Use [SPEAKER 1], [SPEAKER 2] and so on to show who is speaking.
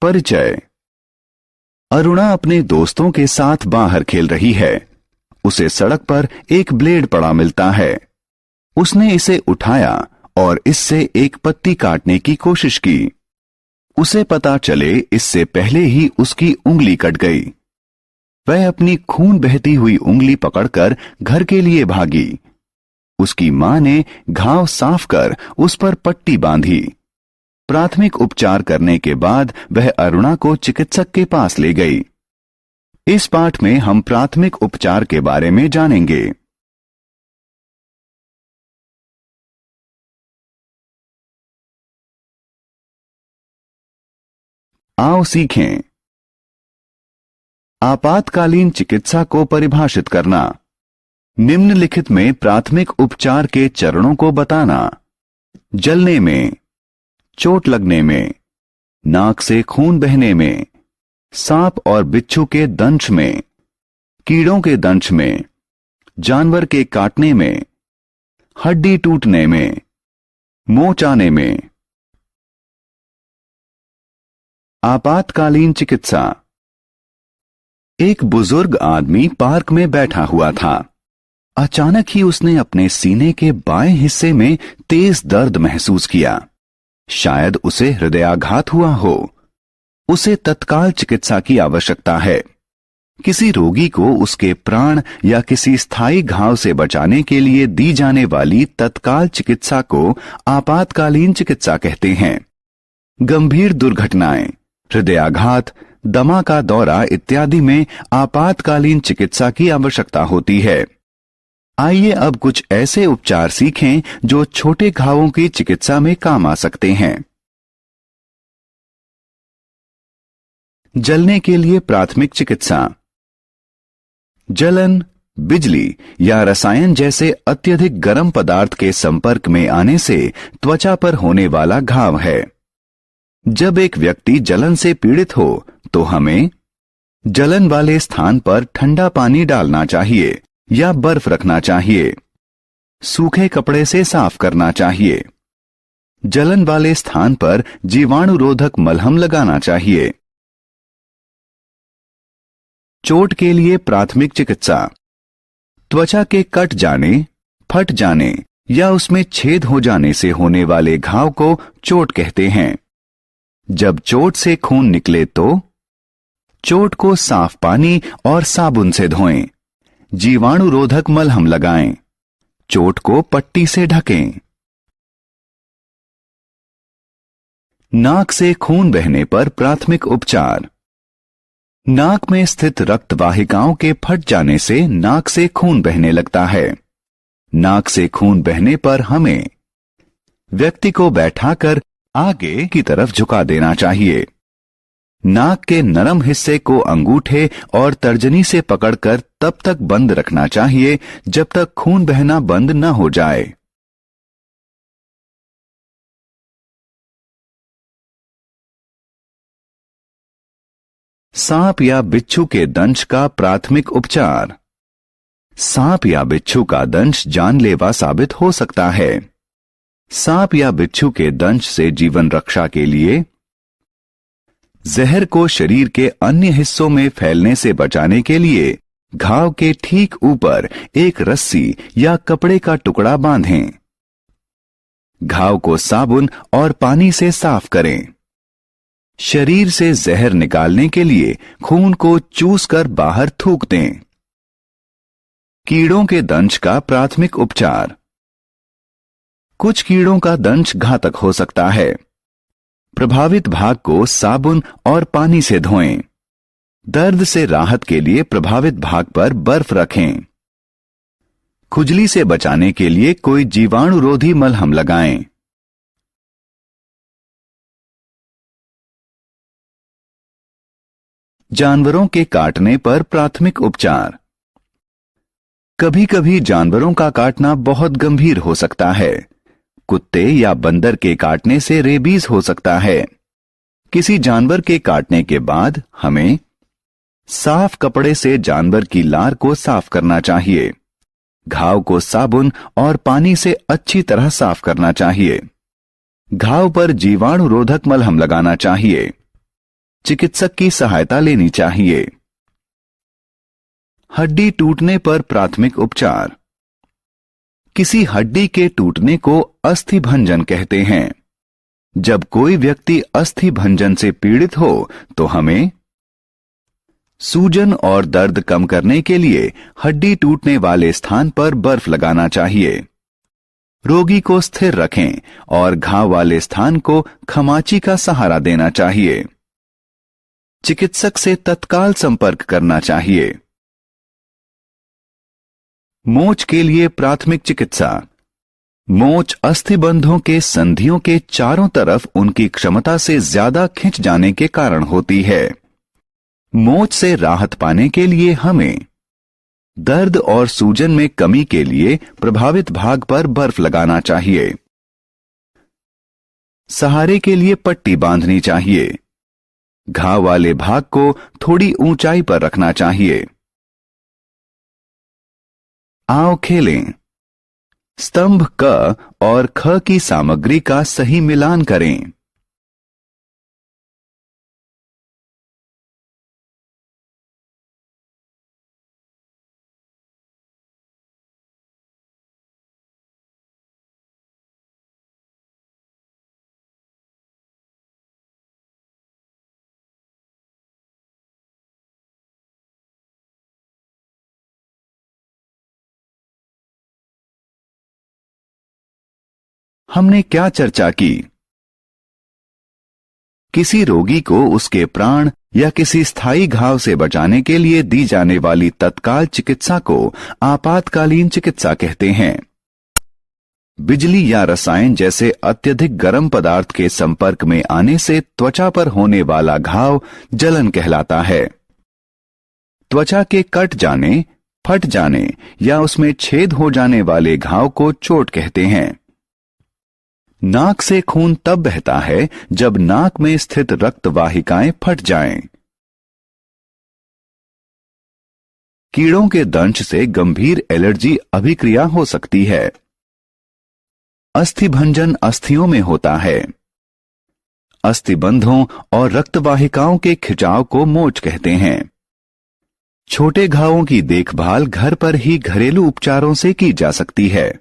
[SPEAKER 1] परिचय। अरुणा अपने दोस्तों के साथ बाहर खेल रही है। उसे सड़क पर एक ब्लेड पड़ा मिलता है। उसने इसे उठाया और इससे एक पत्ती काटने की कोशिश की। उसे पता चले इससे पहले ही उसकी उंगली कट गई। वह अपनी खून बहती हुई उंगली पकड़कर घर के लिए भागी। उसकी मां ने घाव साफ कर उस पर पट्टी बांधी। प्राथमिक उपचार करने के बाद वह अरुणा को चिकित्सक के पास ले गई। इस पाठ में हम प्राथमिक उपचार के बारे में जानेंगे। आओ सीखें। आपातकालीन चिकित्सा को परिभाषित करना। निम्नलिखित में प्राथमिक उपचार के चरणों को बताना। जलने में, चोट लगने में, नाक से खून बहने में, सांप और बिच्छू के दंश में, कीड़ों के दंश में, जानवर के काटने में, हड्डी टूटने में, मोच आने में। आपातकालीन चिकित्सा। एक बुजुर्ग आदमी पार्क में बैठा हुआ था। अचानक ही उसने अपने सीने के बाएं हिस्से में तेज दर्द महसूस किया। शायद उसे हृदयाघात हुआ हो। उसे तत्काल चिकित्सा की आवश्यकता है। किसी रोगी को उसके प्राण या किसी स्थायी घाव से बचाने के लिए दी जाने वाली तत्काल चिकित्सा को आपातकालीन चिकित्सा कहते हैं। गंभीर दुर्घटनाएं, हृदयाघात, दमा का दौरा इत्यादि में आपातकालीन चिकित्सा की आवश्यकता होती है। आइए अब कुछ ऐसे उपचार सीखें जो छोटे घावों की चिकित्सा में काम आ सकते हैं। जलने के लिए प्राथमिक चिकित्सा। जलन, बिजली या रसायन जैसे अत्यधिक गर्म पदार्थ के संपर्क में आने से त्वचा पर होने वाला घाव है। जब एक व्यक्ति जलन से पीड़ित हो तो हमें जलन वाले स्थान पर ठंडा पानी डालना चाहिए या बर्फ रखना चाहिए। सूखे कपड़े से साफ करना चाहिए। जलन वाले स्थान पर जीवाणुरोधक मलहम लगाना चाहिए। चोट के लिए प्राथमिक चिकित्सा। त्वचा के कट जाने, फट जाने या उसमें छेद हो जाने से होने वाले घाव को चोट कहते हैं। जब चोट से खून निकले तो चोट को साफ पानी और साबुन से धोएं। जीवाणुरोधक मलहम लगाएं। चोट को पट्टी से ढकें। नाक से खून बहने पर प्राथमिक उपचार। नाक में स्थित रक्त वाहिकाओं के फट जाने से नाक से खून बहने लगता है। नाक से खून बहने पर हमें व्यक्ति को बैठाकर आगे की तरफ झुका देना चाहिए। नाक के नरम हिस्से को अंगूठे और तर्जनी से पकड़कर तब तक बंद रखना चाहिए जब तक खून बहना बंद न हो जाए। सांप या बिच्छू के दंश का प्राथमिक उपचार। सांप या बिच्छू का दंश जानलेवा साबित हो सकता है। सांप या बिच्छू के दंश से जीवन रक्षा के लिए जहर को शरीर के अन्य हिस्सों में फैलने से बचाने के लिए घाव के ठीक ऊपर एक रस्सी या कपड़े का टुकड़ा बांधें। घाव को साबुन और पानी से साफ करें। शरीर से जहर निकालने के लिए खून को चूस कर बाहर थूक दें। कीड़ों के दंश का प्राथमिक उपचार। कुछ कीड़ों का दंश घातक हो सकता है। प्रभावित भाग को साबुन और पानी से धोएं। दर्द से राहत के लिए प्रभावित भाग पर बर्फ रखें। खुजली से बचाने के लिए कोई जीवाणुरोधी मलहम लगाएं। जानवरों के काटने पर प्राथमिक उपचार। कभी कभी जानवरों का काटना बहुत गंभीर हो सकता है। कुत्ते या बंदर के काटने से रेबीज हो सकता है। किसी जानवर के काटने के बाद हमें साफ कपड़े से जानवर की लार को साफ करना चाहिए। घाव को साबुन और पानी से अच्छी तरह साफ करना चाहिए। घाव पर जीवाणुरोधक मलहम लगाना चाहिए। चिकित्सक की सहायता लेनी चाहिए। हड्डी टूटने पर प्राथमिक उपचार। किसी हड्डी के टूटने को अस्थि भंजन कहते हैं। जब कोई व्यक्ति अस्थि भंजन से पीड़ित हो तो हमें सूजन और दर्द कम करने के लिए हड्डी टूटने वाले स्थान पर बर्फ लगाना चाहिए। रोगी को स्थिर रखें और घाव वाले स्थान को खमाची का सहारा देना चाहिए। चिकित्सक से तत्काल संपर्क करना चाहिए। मोच के लिए प्राथमिक चिकित्सा। मोच अस्थिबंधों के संधियों के चारों तरफ उनकी क्षमता से ज्यादा खिंच जाने के कारण होती है। मोच से राहत पाने के लिए हमें दर्द और सूजन में कमी के लिए प्रभावित भाग पर बर्फ लगाना चाहिए। सहारे के लिए पट्टी बांधनी चाहिए। घाव वाले भाग को थोड़ी ऊंचाई पर रखना चाहिए। आओ खेलें। स्तंभ क और ख की सामग्री का सही मिलान करें। हमने क्या चर्चा की? किसी रोगी को उसके प्राण या किसी स्थायी घाव से बचाने के लिए दी जाने वाली तत्काल चिकित्सा को आपातकालीन चिकित्सा कहते हैं। बिजली या रसायन जैसे अत्यधिक गर्म पदार्थ के संपर्क में आने से त्वचा पर होने वाला घाव जलन कहलाता है। त्वचा के कट जाने, फट जाने या उसमें छेद हो जाने वाले घाव को चोट कहते हैं। नाक से खून तब बहता है जब नाक में स्थित रक्त वाहिकाएं फट जाएं। कीड़ों के दंश से गंभीर एलर्जी अभिक्रिया हो सकती है। अस्थिभंजन अस्थियों में होता है। अस्थिबंधों और रक्तवाहिकाओं के खिंचाव को मोच कहते हैं। छोटे घावों की देखभाल घर पर ही घरेलू उपचारों से की जा सकती है।